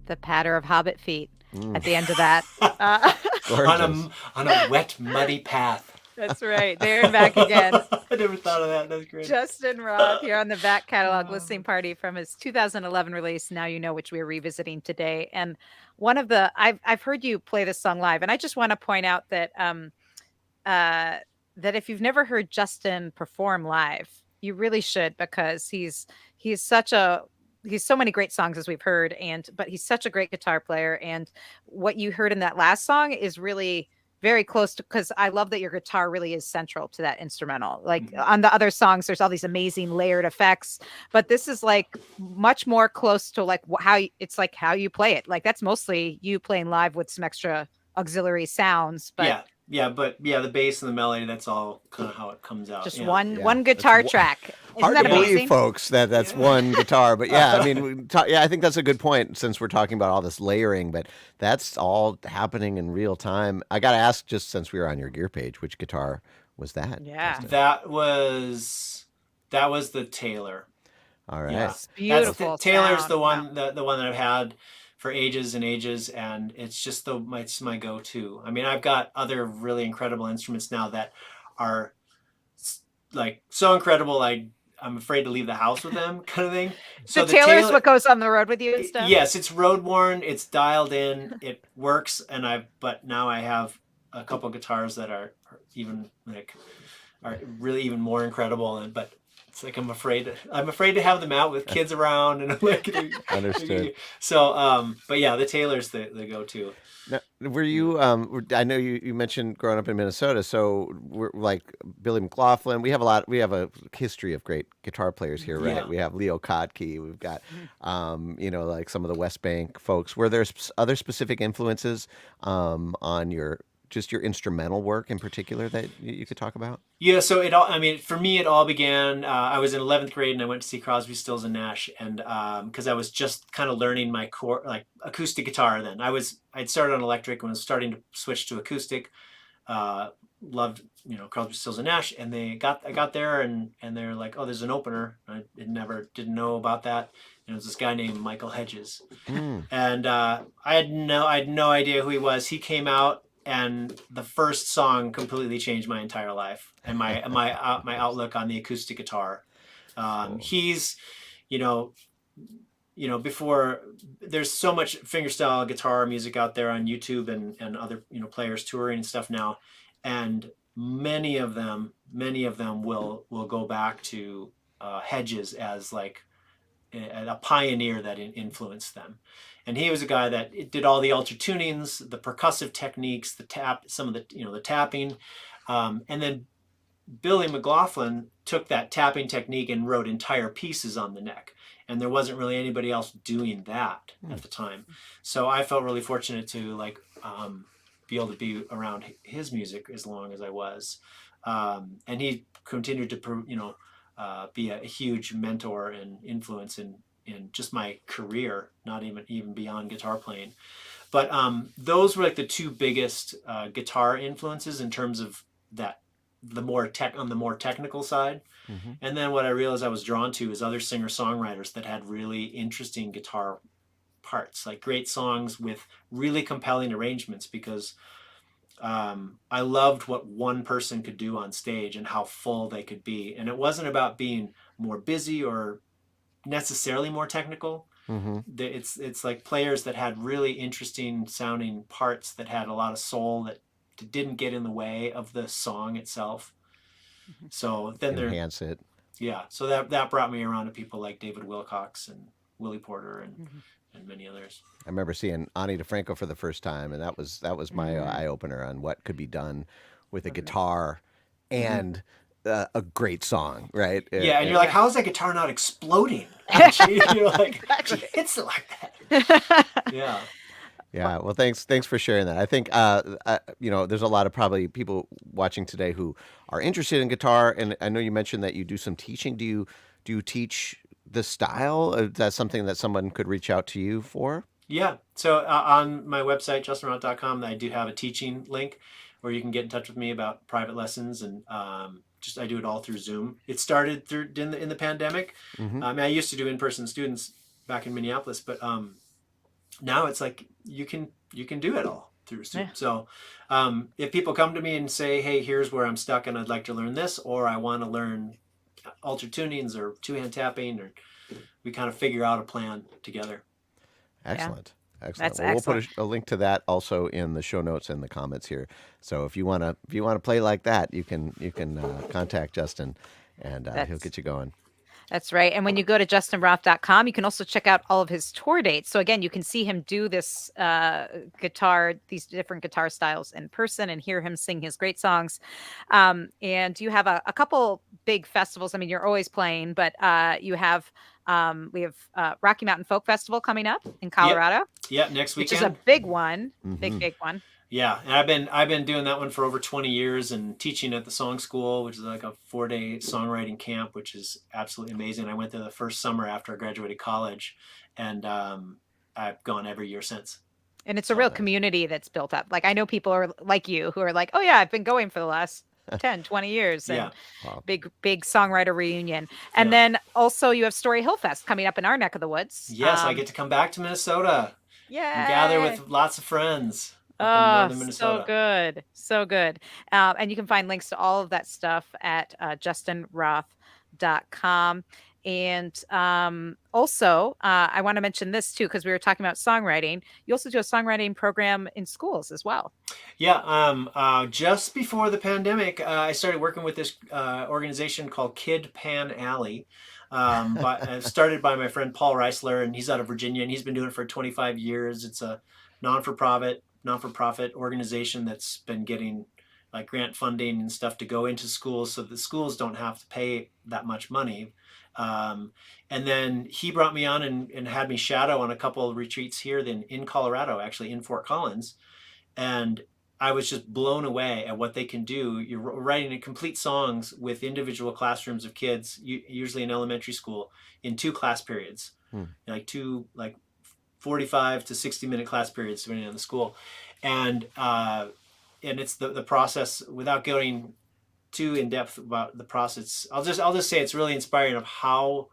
The patter of hobbit feet at the end of that. Uh, Gorgeous. On a wet, muddy path. That's right. There and back again. I never thought of that. That's great. Justin Roth here on the back catalog listening party from his 2011 release, Now You Know, which we're revisiting today. And one of the I've heard you play this song live, and I just want to point out that that if you've never heard Justin perform live, you really should, because he's such a he's so many great songs as we've heard, and but he's such a great guitar player. And what you heard in that last song is really very close to, because I love that your guitar really is central to that instrumental. Like on the other songs, there's all these amazing layered effects, but this is like much more close to like it's like how you play it. Like that's mostly you playing live with some extra auxiliary sounds, but but the bass and the melody, that's all kind of how it comes out. just Yeah. one guitar track. Isn't Hard that to amazing? believe, folks, that that's one guitar. But yeah, I mean, I think that's a good point, since we're talking about all this layering. But that's all happening in real time. I got to ask, just since we were on your gear page, which guitar was that? Yeah. Justin? That was the Taylor. All right. Yeah. It's beautiful. Taylor's sound. the one the one that I've had for ages and ages, and it's just it's my go-to. I mean, I've got other really incredible instruments now that are like so incredible I'm afraid to leave the house with them, kind of thing. So the Taylor's what goes on the road with you and stuff? Yes, it's road worn, it's dialed in, it works, but now I have a couple guitars that are even are really even more incredible, but it's like I'm afraid to have them out with kids around, and I'm like Understood. So but yeah, the Taylor's the go-to. Now, were you? I know you mentioned growing up in Minnesota, so we're like Billy McLaughlin. We have a history of great guitar players here, right? Yeah. We have Leo Kottke. We've got, like some of the West Bank folks. Were there other specific influences on your instrumental work in particular that you could talk about? Yeah, so for me, it all began, I was in 11th grade and I went to see Crosby, Stills and Nash, and because I was just kind of learning my core, like acoustic guitar then. I'd started on electric and was starting to switch to acoustic. Loved, Crosby, Stills and Nash, and I got there and they're like, oh, there's an opener. I didn't know about that. And it was this guy named Michael Hedges. And I had no idea who he was. He came out, and the first song completely changed my entire life and my outlook on the acoustic guitar. He's, before, there's so much fingerstyle guitar music out there on YouTube and other players touring and stuff now, and many of them will go back to Hedges as like a pioneer that influenced them. And he was a guy that did all the alter tunings, the percussive techniques, some of the the tapping, and then Billy McLaughlin took that tapping technique and wrote entire pieces on the neck. And there wasn't really anybody else doing that at the time. So I felt really fortunate to be able to be around his music as long as I was, and he continued to be a huge mentor and influence in just my career, not even beyond guitar playing. But those were like the two biggest guitar influences in terms of that, on the more technical side. Mm-hmm. And then what I realized I was drawn to is other singer-songwriters that had really interesting guitar parts, like great songs with really compelling arrangements, because I loved what one person could do on stage and how full they could be. And it wasn't about being more busy or necessarily more technical. Mm-hmm. It's like players that had really interesting sounding parts that had a lot of soul that didn't get in the way of the song itself. So then enhance it. Yeah. So that brought me around to people like David Wilcox and Willie Porter and many others. I remember seeing Ani DeFranco for the first time, and that was my eye opener on what could be done with a guitar and a great song, right? Yeah, and you're like, how is that guitar not exploding? You're like, she hits it like that. Yeah. Yeah. Well, thanks for sharing that. I think, there's a lot of probably people watching today who are interested in guitar, and I know you mentioned that you do some teaching. Do you teach the style? Is that something that someone could reach out to you for? Yeah. So on my website, justinroth.com, I do have a teaching link where you can get in touch with me about private lessons, and I do it all through Zoom. It started in the pandemic. Mm-hmm. I used to do in-person students back in Minneapolis, but now it's like you can do it all through soup. Yeah. So if people come to me and say, hey, here's where I'm stuck and I'd like to learn this, or I want to learn altered tunings or two-hand tapping, or we kind of figure out a plan together. Excellent. Excellent. That's Well, we'll put excellent. a link to that also in the show notes and the comments here. So if you wanna play like that, you can contact Justin, and he'll That's get you going. That's right. And when you go to justinroth.com, you can also check out all of his tour dates. So again, you can see him do this these different guitar styles in person and hear him sing his great songs. And you have a couple big festivals. I mean, you're always playing, but we have Rocky Mountain Folk Festival coming up in Yep. Colorado, Yeah, next which is a weekend. big one, Mm-hmm. big one. Yeah, and I've been doing that one for over 20 years and teaching at the Song School, which is like a 4-day songwriting camp, which is absolutely amazing. I went there the first summer after I graduated college, and I've gone every year since. And it's a Oh, real nice. community that's built up. Like I know people are like you who are like, oh yeah, I've been going for the last 10, 20 years. Yeah, And Wow. big songwriter reunion. And yeah. then also you have Story Hill Fest coming up in our neck of the woods. Yes, I get to come back to Minnesota and gather Yay. with lots of friends up in Oh, northern so Minnesota. good. So good. And you can find links to all of that stuff at justinroth.com. And also, I want to mention this too, because we were talking about songwriting. You also do a songwriting program in schools as well. Yeah, just before the pandemic, I started working with this organization called Kid Pan Alley. Started by my friend Paul Reisler, and he's out of Virginia, and he's been doing it for 25 years. It's a non-for-profit organization that's been getting like grant funding and stuff to go into schools, so the schools don't have to pay that much money. And then he brought me on and had me shadow on a couple of retreats here then in Colorado, actually in Fort Collins. And I was just blown away at what they can do. You're writing complete songs with individual classrooms of kids, usually in elementary school, in 2 class periods, Hmm. like 45 to 60-minute class periods, depending on the school. And it's the process, without going too in depth about the process. I'll just say it's really inspiring of how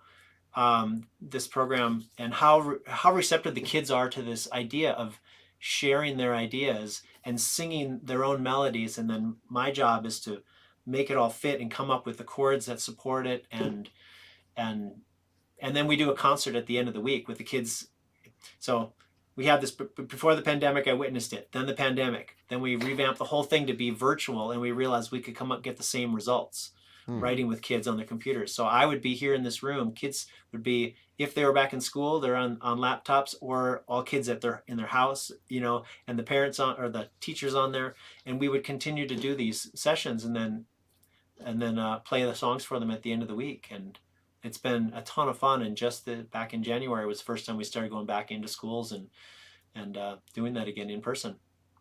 this program and how receptive the kids are to this idea of sharing their ideas and singing their own melodies. And then my job is to make it all fit and come up with the chords that support it. And then we do a concert at the end of the week with the kids. So we have this before the pandemic. I witnessed it. Then the pandemic. Then we revamped the whole thing to be virtual, and we realized we could come up get the same results writing with kids on their computers. So I would be here in this room. Kids would be, if they were back in school, they're on laptops, or all kids in their house, and the parents on or the teachers on there, and we would continue to do these sessions and then play the songs for them at the end of the week. And it's been a ton of fun. And just back in January was the first time we started going back into schools and doing that again in person.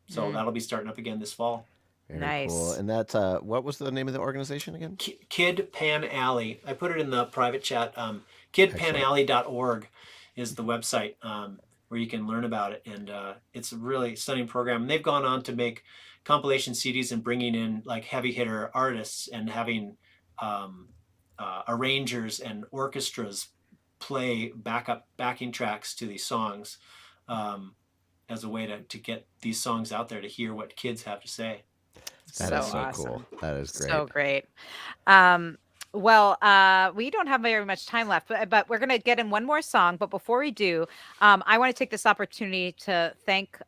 So that'll be starting up again this fall. Very cool. Nice. And that's what was the name of the organization again? Kid Pan Alley. I put it in the private chat. Excellent. Kidpanalley.org is the website where you can learn about it. And it's a really stunning program. And they've gone on to make compilation CDs and bringing in like heavy hitter artists and having arrangers and orchestras play backing tracks to these songs as a way to get these songs out there to hear what kids have to say. That So is so awesome. cool. That is great. So great. Well, we don't have very much time left, but we're going to get in one more song. But before we do, I want to take this opportunity to thank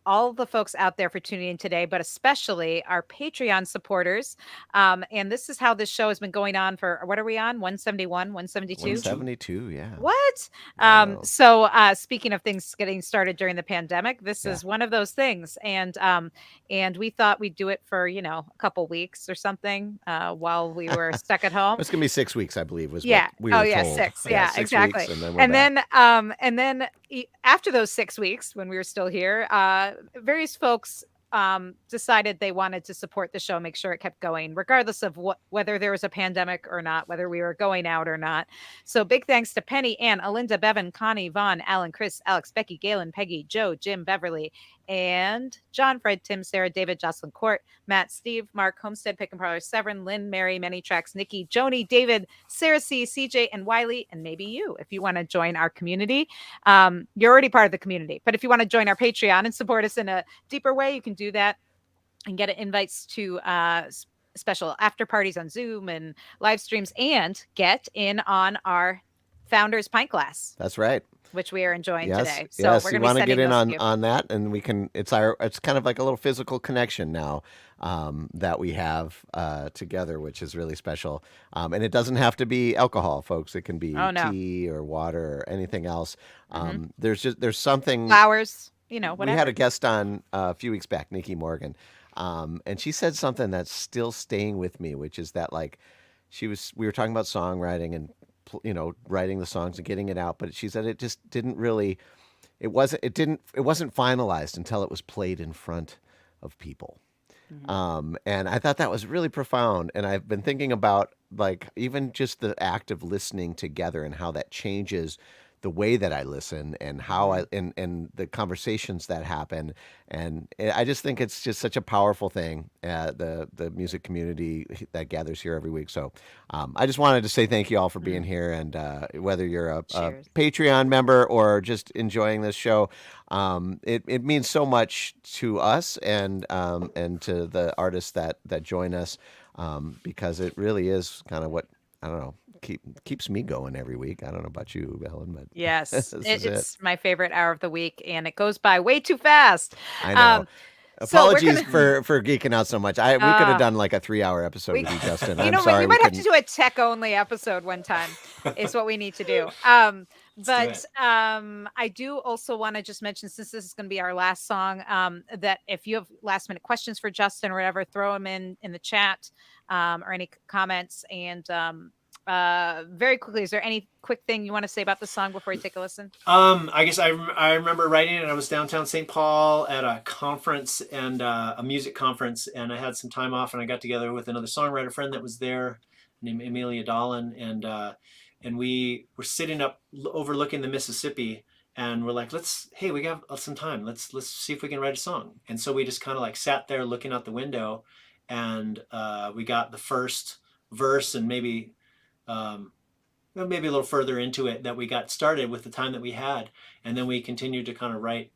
all the folks out there for tuning in today, but especially our Patreon supporters. And this is how this show has been going on for, what are we on? 171, 172? 172, yeah. What? Wow. So speaking of things getting started during the pandemic, this Yeah. is one of those things. And we thought we'd do it for, a couple weeks or something while we were stuck at home. It's gonna be 6 weeks, I believe, was Yeah. what we were Oh yeah, told. 6. Yeah, 6 exactly. weeks, and then we're And back. then after those 6 weeks, when we were still here, various folks decided they wanted to support the show, make sure it kept going, regardless of whether there was a pandemic or not, whether we were going out or not. So big thanks to Penny, Ann, Alinda, Bevan, Connie, Vaughn, Alan, Chris, Alex, Becky, Galen, Peggy, Joe, Jim, Beverly, and John, Fred, Tim, Sarah, David, Jocelyn, Court, Matt, Steve, Mark, Homestead, Pick and Parlor, Severin, Lynn, Mary, Many Tracks, Nikki, Joni, David, Sarah C, CJ, and Wiley, and maybe you, if you want to join our community. You're already part of the community, but if you want to join our Patreon and support us in a deeper way, you can do that and get invites to special after parties on Zoom and live streams, and get in on our Founders Pint Glass. That's right. Which we are enjoying today. So yes, we're you going to want to get in on on that, and we can. It's kind of like a little physical connection now that we have together, which is really special. And it doesn't have to be alcohol, folks. It can be tea or water or anything else. There's something flowers, whatever. We had a guest on a few weeks back, Nikki Morgan, and she said something that's still staying with me, which is that we were talking about songwriting and writing the songs and getting it out, but she said it just didn't really, it wasn't finalized until it was played in front of people. And I thought that was really profound. And I've been thinking about even just the act of listening together and how that changes the way that I listen and how and the conversations that happen. And I just think it's just such a powerful thing, the music community that gathers here every week. So I just wanted to say thank you all for being here. And whether you're a Patreon member or just enjoying this show, it means so much to us and to the artists that join us, because it really is kind of what, I don't know, keeps me going every week. I don't know about you, Ellen, but yes, it's my favorite hour of the week, and it goes by way too fast. I know. Apologies for geeking out so much. We could have done like a 3-hour episode with you, Justin. I'm sorry. You might have to do a tech-only episode one time. Is what we need to do. But I do also want to just mention, since this is going to be our last song, that if you have last-minute questions for Justin or whatever, throw them in the chat or any comments. And very quickly, is there any quick thing you want to say about the song before you take a listen? I guess I remember writing it. I was downtown St. Paul at a conference and a music conference, and I had some time off, and I got together with another songwriter friend that was there named Amelia Dolan, and we were sitting up overlooking the Mississippi, and we're like, hey, we got some time. Let's see if we can write a song. And so we just kind of sat there looking out the window, and we got the first verse and maybe a little further into it that we got started with the time that we had. And then we continued to kind of write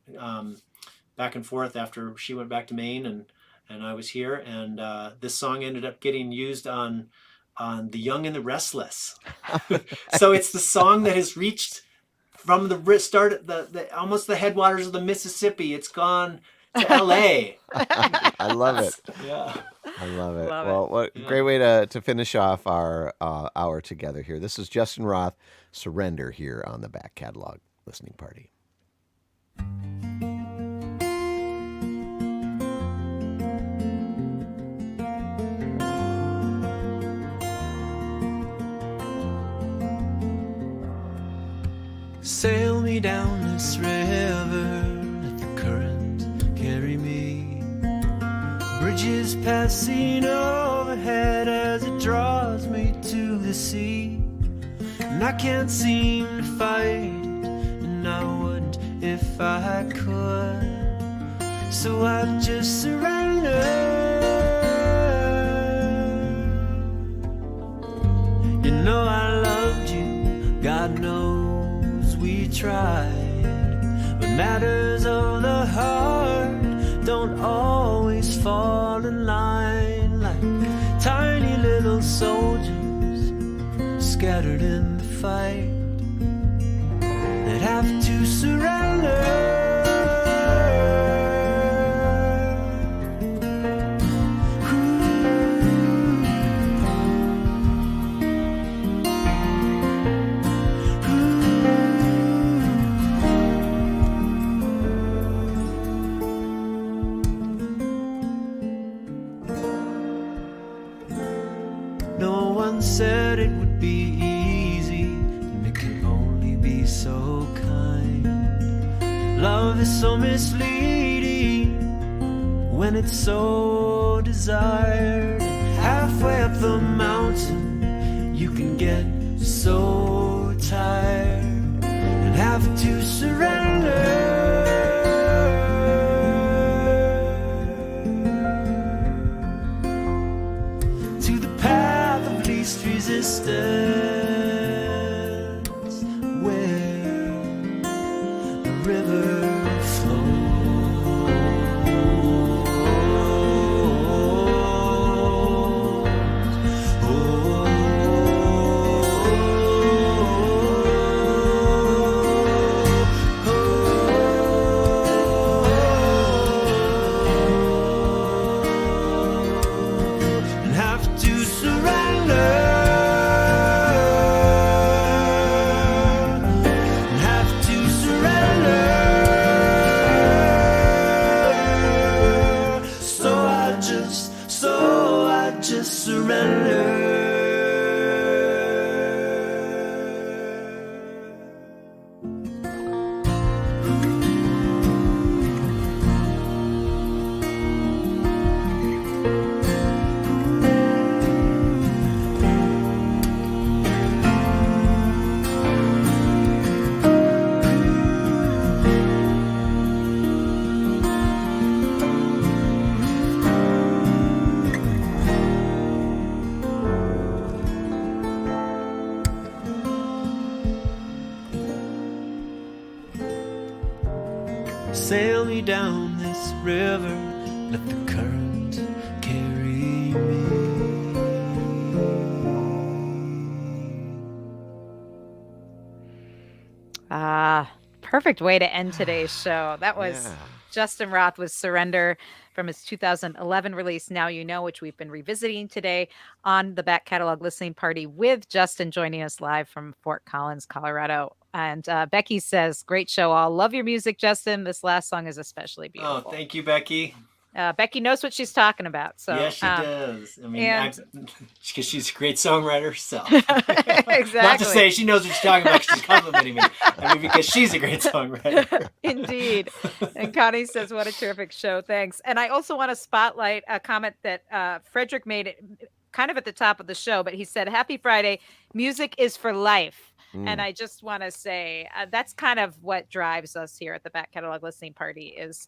back and forth after she went back to Maine and I was here. And this song ended up getting used on The Young and the Restless. So it's the song that has reached from the start, almost the headwaters of the Mississippi. It's gone to LA. I love it. Yeah. I love it. What a great way to finish off our hour together here. This is Justin Roth, Surrender, here on the Back Catalog Listening Party. Sail me down this river, let the current carry me. Bridges passing overhead as it draws me to the sea. And I can't seem to fight it, and I wouldn't if I could. So I just surrender. You know I loved you, God knows we tried. But matters of the heart don't always fall in line, like tiny little soldiers scattered in the fight that have to surrender. Said it would be easy, and it can only be so kind. Love is so misleading when it's so desired. Halfway up the mountain, you can get so tired and have to surrender to the path of least resistance, where the river sail me down this river, let the current carry me. Perfect way to end today's show. That was Justin Roth with Surrender from his 2011 release, Now You Know, which we've been revisiting today on the Back Catalog Listening Party with Justin joining us live from Fort Collins, Colorado. And Becky says, great show all. Love your music, Justin. This last song is especially beautiful. Oh, thank you, Becky. Becky knows what she's talking about. So yeah, she does. I mean, because she's a great songwriter herself. Exactly. Not to say she knows what she's talking about. She's complimenting me. I mean, because she's a great songwriter. Indeed. And Connie says, what a terrific show. Thanks. And I also want to spotlight a comment that Frederick made it kind of at the top of the show, but he said, happy Friday. Music is for life. And I just want to say that's kind of what drives us here at the Back Catalog Listening Party is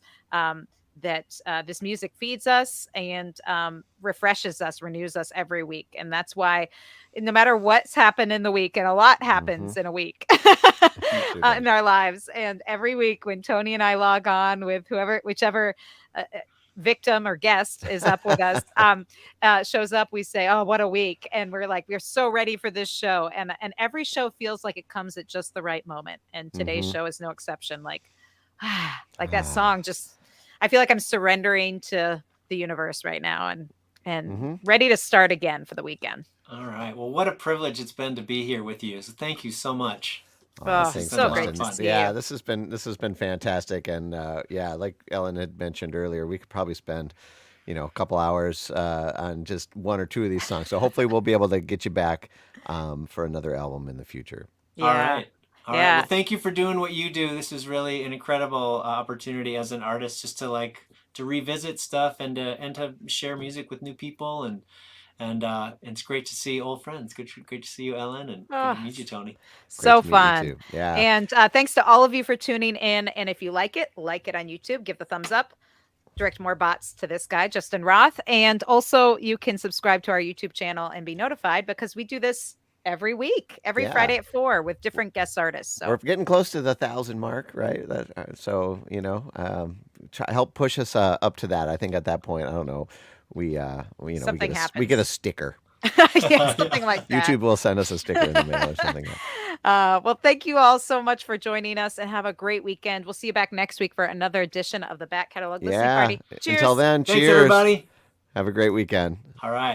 that this music feeds us and refreshes us, renews us every week. And that's why no matter what's happened in the week, and a lot happens in a week in our lives. And every week when Tony and I log on with whichever victim or guest is up with us, shows up, we say, oh, what a week. And we're like, we're so ready for this show. And every show feels like it comes at just the right moment. And today's show is no exception. Like that song just, I feel like I'm surrendering to the universe right now and ready to start again for the weekend. All right. Well, what a privilege it's been to be here with you. So thank you so much. So great to see you. This has been fantastic. And like Ellen had mentioned earlier, we could probably spend, a couple hours on just one or two of these songs. So hopefully we'll be able to get you back for another album in the future. Yeah. All right. All right. Well, thank you for doing what you do. This is really an incredible opportunity as an artist, just to revisit stuff and to share music with new people, and it's great to see old friends. Great to see you, Ellen, and good to meet you, Tony. So fun. Yeah. And thanks to all of you for tuning in. And if you like it on YouTube, give the thumbs up. Direct more bots to this guy, Justin Roth. And also you can subscribe to our YouTube channel and be notified because we do this every week, every Friday at 4 with different guest artists. So we're getting close to the 1,000 mark, right? Help push us up to that. I think at that point, I don't know, we get a sticker. Something like that. YouTube will send us a sticker in the mail or something. Well, thank you all so much for joining us and have a great weekend. We'll see you back next week for another edition of the Back Catalog Listening Party. Cheers. Until then, cheers. Thanks, everybody. Have a great weekend. All right.